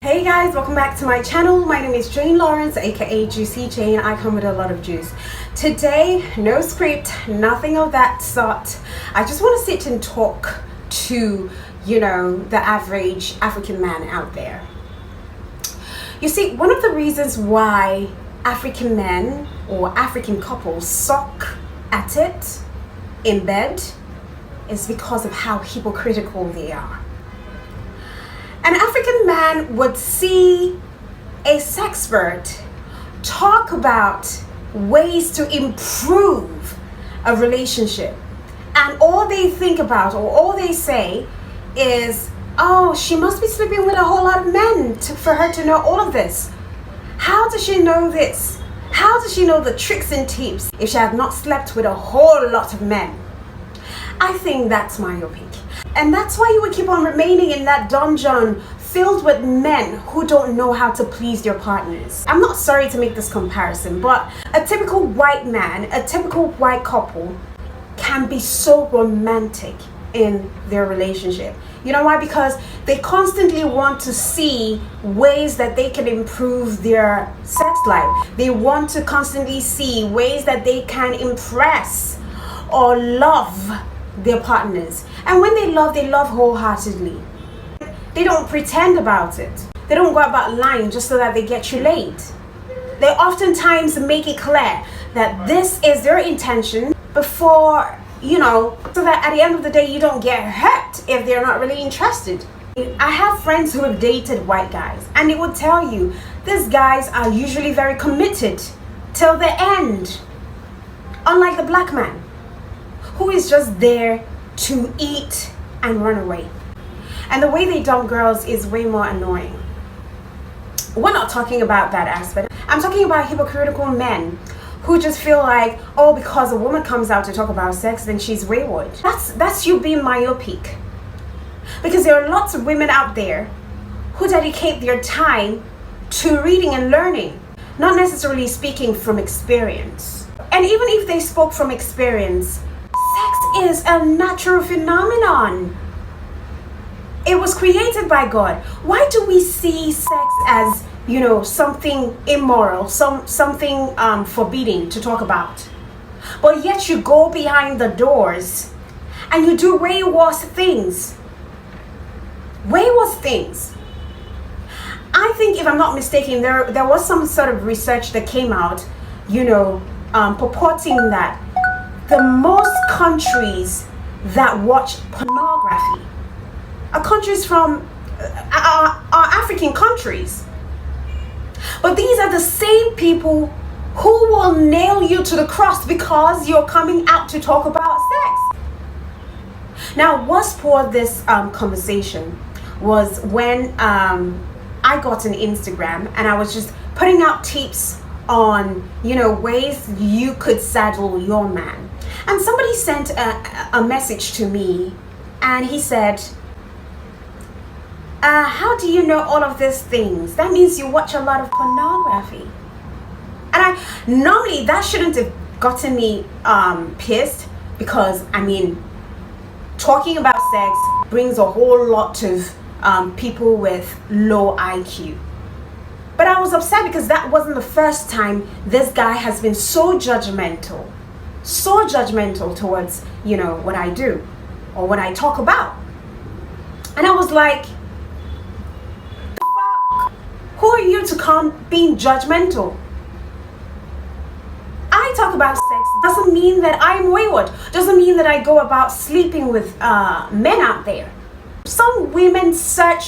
Hey guys, welcome back to my channel. My name is Jane Lawrence, aka Juicy Jane. I come with a lot of juice. Today, no script, nothing of that sort. I just want to sit and talk to, the average African man out there. You see, one of the reasons why African men or African couples suck at it in bed is because of how hypocritical they are. An African man would see a sexpert talk about ways to improve a relationship, and all they think about or all they say is, oh, she must be sleeping with a whole lot of men for her to know all of this. How does she know this? How does she know the tricks and tips if she had not slept with a whole lot of men? I think that's myopic. And that's why you would keep on remaining in that dungeon filled with men who don't know how to please their partners. I'm not sorry to make this comparison, but a typical white man, a typical white couple can be so romantic in their relationship. You know why? Because they constantly want to see ways that they can improve their sex life. They want to constantly see ways that they can impress or love their partners. And when they love wholeheartedly. They don't pretend about it. They don't go about lying just so that they get you laid. They oftentimes make it clear that this is their intention before, so that at the end of the day you don't get hurt if they're not really interested. I have friends who have dated white guys, and they would tell you these guys are usually very committed till the end. Unlike the black man, who is just there to eat and run away. And the way they dump girls is way more annoying. We're not talking about that aspect. I'm talking about hypocritical men who just feel like, oh, because a woman comes out to talk about sex, then she's wayward. That's you being myopic. Because there are lots of women out there who dedicate their time to reading and learning, not necessarily speaking from experience. And even if they spoke from experience, sex is a natural phenomenon. It was created by God. Why do we see sex as, something immoral, something forbidding to talk about? But yet you go behind the doors and you do way worse things. Way worse things. I think, if I'm not mistaken, there was some sort of research that came out, purporting that the most countries that watch pornography are countries from are African countries. But these are the same people who will nail you to the cross because you're coming out to talk about sex. Now, what spurred this conversation was when I got an Instagram and I was just putting out tips on, ways you could saddle your man. And somebody sent a message to me, and he said, how do you know all of these things? That means you watch a lot of pornography. And normally that shouldn't have gotten me pissed, because talking about sex brings a whole lot of people with low IQ. But I was upset because that wasn't the first time this guy has been so judgmental towards, what I do or what I talk about. And I was like, who are you to come being judgmental? I talk about sex doesn't mean that I'm wayward. Doesn't mean that I go about sleeping with men out there. Some women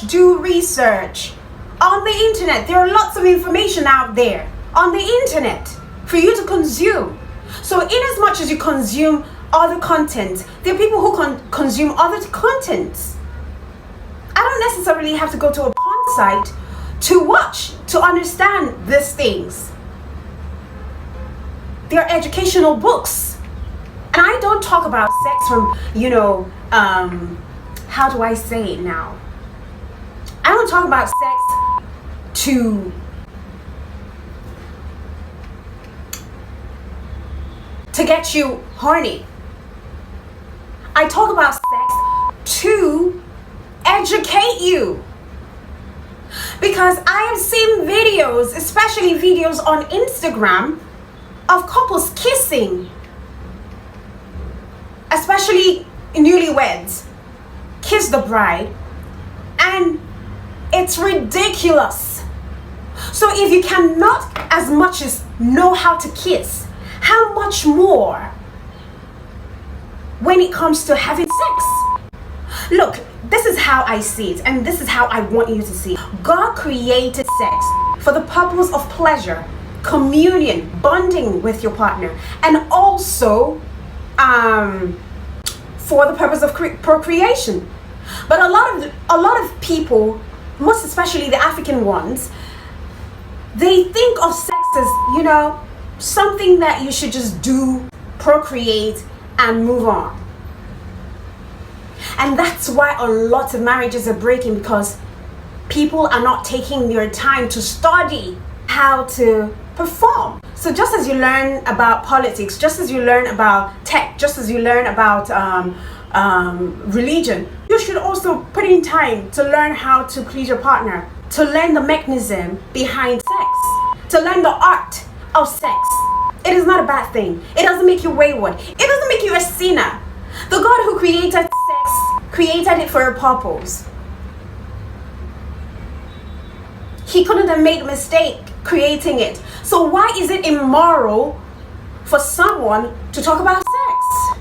do research on the internet. There are lots of information out there on the internet for you to consume. So in as much as you consume other content, there are people who consume other contents. I don't necessarily have to go to a porn site to watch, to understand these things. They're educational books. And I don't talk about sex from, how do I say it now? I don't talk about sex to get you horny. I talk about sex to educate you. Because I have seen videos, especially videos on Instagram, of couples kissing, especially newlyweds, kiss the bride, and it's ridiculous. So if you cannot as much as know how to kiss, how much more when it comes to having sex? Look, this is how I see it, and this is how I want you to see it. God created sex for the purpose of pleasure, communion, bonding with your partner, and also for the purpose of procreation. But a lot of people, most especially the African ones, they think of sex as, you know, something that you should just do, procreate, and move on. And that's why a lot of marriages are breaking, because people are not taking their time to study how to perform. So just as you learn about politics, just as you learn about tech, just as you learn about religion, you should also put in time to learn how to please your partner, to learn the mechanism behind sex, to learn the art of sex. It is not a bad thing. It doesn't make you wayward. It doesn't make you a sinner. The God who created sex created it for a purpose. He couldn't have made a mistake creating it. So why is it immoral for someone to talk about sex?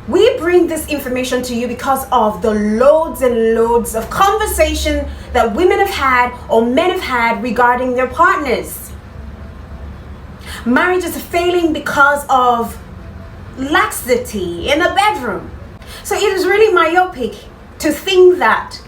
We bring this information to you because of the loads and loads of conversation that women have had or men have had regarding their partners. Marriages are failing because of laxity in the bedroom. So it is really myopic to think that,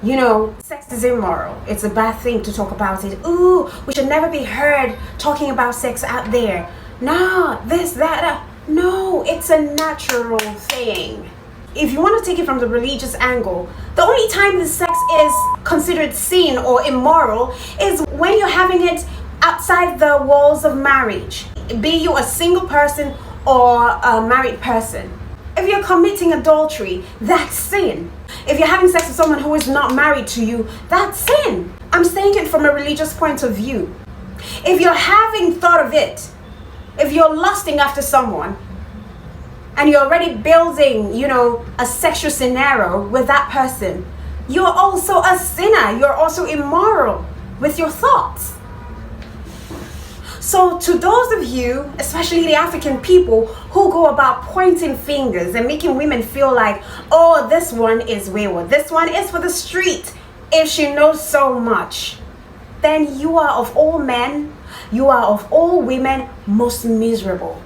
you know, sex is immoral. It's a bad thing to talk about it. Ooh, we should never be heard talking about sex out there. No, this, that. No, it's a natural thing. If you want to take it from the religious angle, the only time the sex is considered sin or immoral is when you're having it outside the walls of marriage, be you a single person or a married person. If you're committing adultery, that's sin. If you're having sex with someone who is not married to you, that's sin. I'm saying it from a religious point of view. If you're having thought of it, if you're lusting after someone and you're already building, you know, a sexual scenario with that person, you're also a sinner. You're also immoral with your thoughts. So to those of you, especially the African people, who go about pointing fingers and making women feel like, oh, this one is wayward, this one is for the street, if she knows so much, then you are of all men, you are of all women most miserable.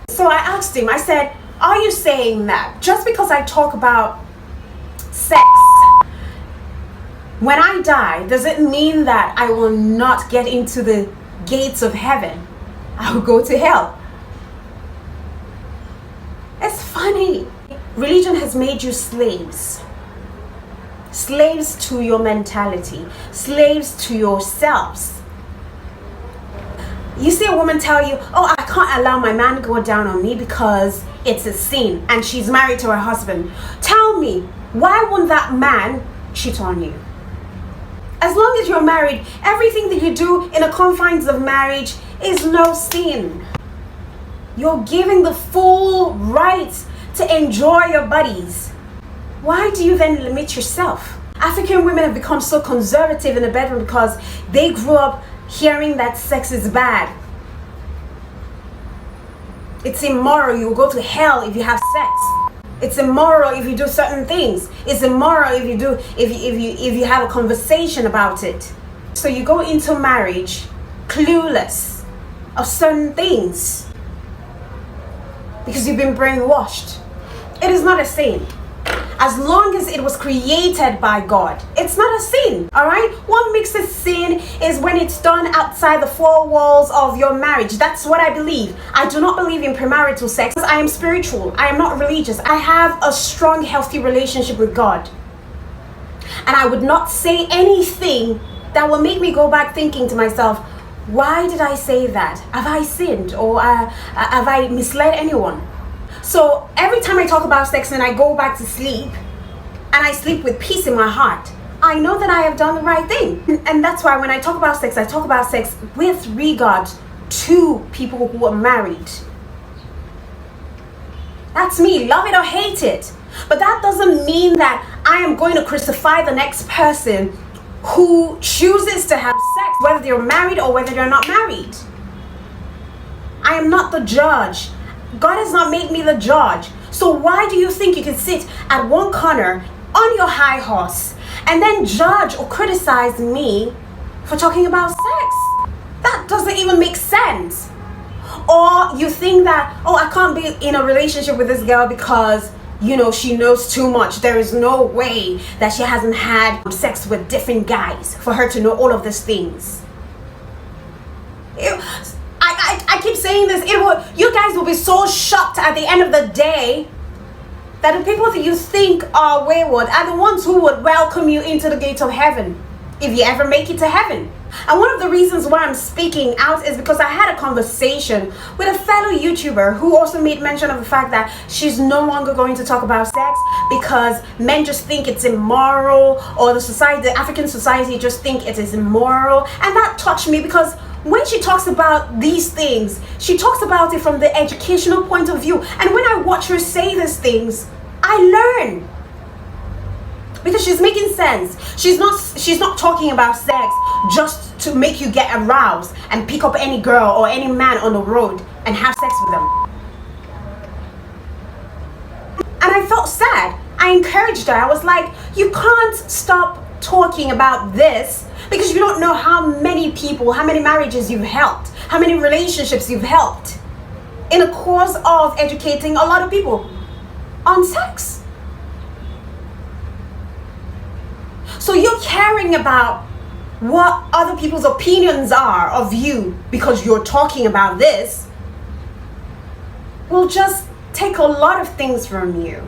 So I asked him, I said, are you saying that just because I talk about sex, when I die, does it mean that I will not get into the gates of heaven? I will go to hell? It's funny. Religion has made you slaves. Slaves to your mentality, slaves to yourselves. You see a woman tell you, oh, I can't allow my man to go down on me because it's a sin, and she's married to her husband. Tell me, why won't that man cheat on you? As long as you're married, everything that you do in the confines of marriage is no sin. You're giving the full right to enjoy your buddies. Why do you then limit yourself? African women have become so conservative in the bedroom because they grew up hearing that sex is bad. It's immoral. You will go to hell if you have sex. It's immoral if you do certain things. It's immoral if you have a conversation about it. So you go into marriage clueless of certain things because you've been brainwashed. It is not a sin. As long as it was created by God, it's not a sin. All right? What makes a sin is when it's done outside the four walls of your marriage. That's what I believe. I do not believe in premarital sex. I am spiritual. I am not religious. I have a strong, healthy relationship with God. And I would not say anything that will make me go back thinking to myself, why did I say that? Have I sinned? Or have I misled anyone? So every time I talk about sex and I go back to sleep, and I sleep with peace in my heart, I know that I have done the right thing. And that's why when I talk about sex, I talk about sex with regard to people who are married. That's me, love it or hate it. But that doesn't mean that I am going to crucify the next person who chooses to have sex, whether they're married or whether they're not married. I am not the judge. God has not made me the judge. So why do you think you can sit at one corner on your high horse and then judge or criticize me for talking about sex? That doesn't even make sense. Or you think that, oh, I can't be in a relationship with this girl because, you know, she knows too much. There is no way that she hasn't had sex with different guys for her to know all of these things. I keep saying this. You guys will be so shocked at the end of the day that the people that you think are wayward are the ones who would welcome you into the gates of heaven, if you ever make it to heaven. And one of the reasons why I'm speaking out is because I had a conversation with a fellow YouTuber who also made mention of the fact that she's no longer going to talk about sex because men just think it's immoral, or the African society just think it is immoral. And that touched me because when she talks about these things, she talks about it from the educational point of view. And when I watch her say these things, I learn. Because she's making sense. She's not talking about sex just to make you get aroused and pick up any girl or any man on the road and have sex with them. And I felt sad. I encouraged her. I was like, you can't stop talking about this because you don't know how many people, how many marriages you've helped, how many relationships you've helped in the course of educating a lot of people on sex. So you're caring about what other people's opinions are of you because you're talking about this will just take a lot of things from you.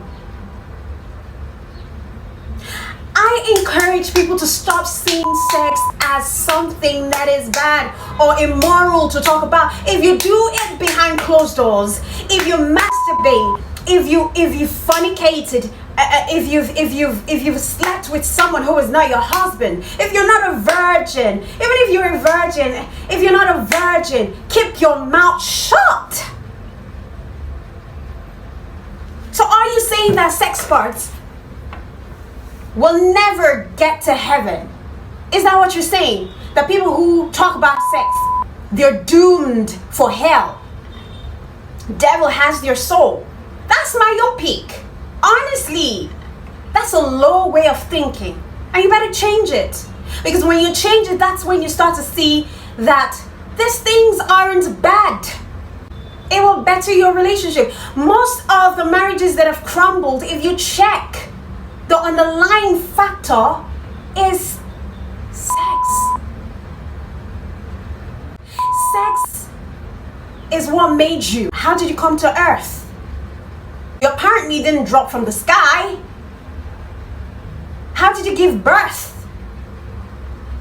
I encourage people to stop seeing sex as something that is bad or immoral to talk about. If you do it behind closed doors, if you masturbate, if you fornicated, if you've slept with someone who is not your husband, if you're not a virgin, even if you're a virgin, if you're not a virgin, keep your mouth shut. So are you saying that sex parts will never get to heaven? Is that what you're saying? That people who talk about sex, they're doomed for hell? Devil has their soul. That's myopic. Honestly, that's a low way of thinking, and you better change it. Because when you change it, that's when you start to see that these things aren't bad. It will better your relationship. Most of the marriages that have crumbled, if you check, the underlying factor is sex. Sex is what made you. How did you come to earth? You apparently didn't drop from the sky. How did you give birth?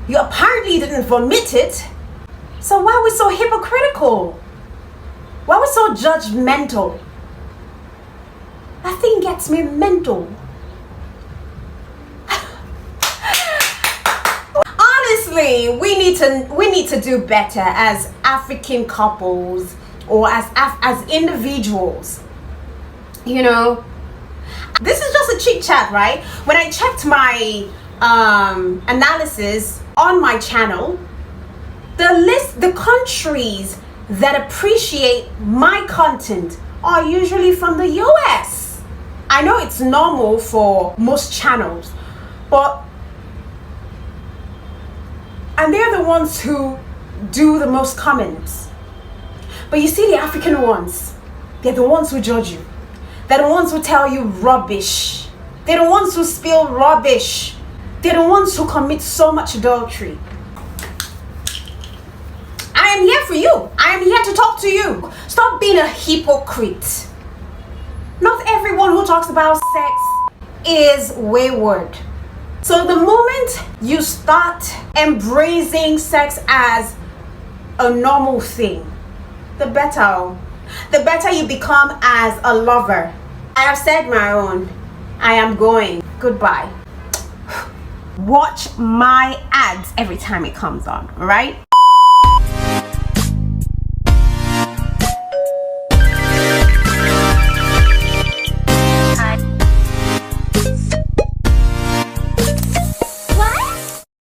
You apparently didn't vomit it. So why are we so hypocritical? Why are we so judgmental? That thing gets me mental. Honestly, we need to do better as African couples or as individuals. You know, this is just a chit chat, right? When I checked my analysis on my channel, the countries that appreciate my content are usually from the US. I know it's normal for most channels, and they're the ones who do the most comments. But you see the African ones, they're the ones who judge you. They're the ones who tell you rubbish. They're the ones who spill rubbish. They're the ones who commit so much adultery. I am here for you. I am here to talk to you. Stop being a hypocrite. Not everyone who talks about sex is wayward. So the moment you start embracing sex as a normal thing, the better you become as a lover. I have said my own. I am going. Goodbye. watch my ads every time it comes on, right?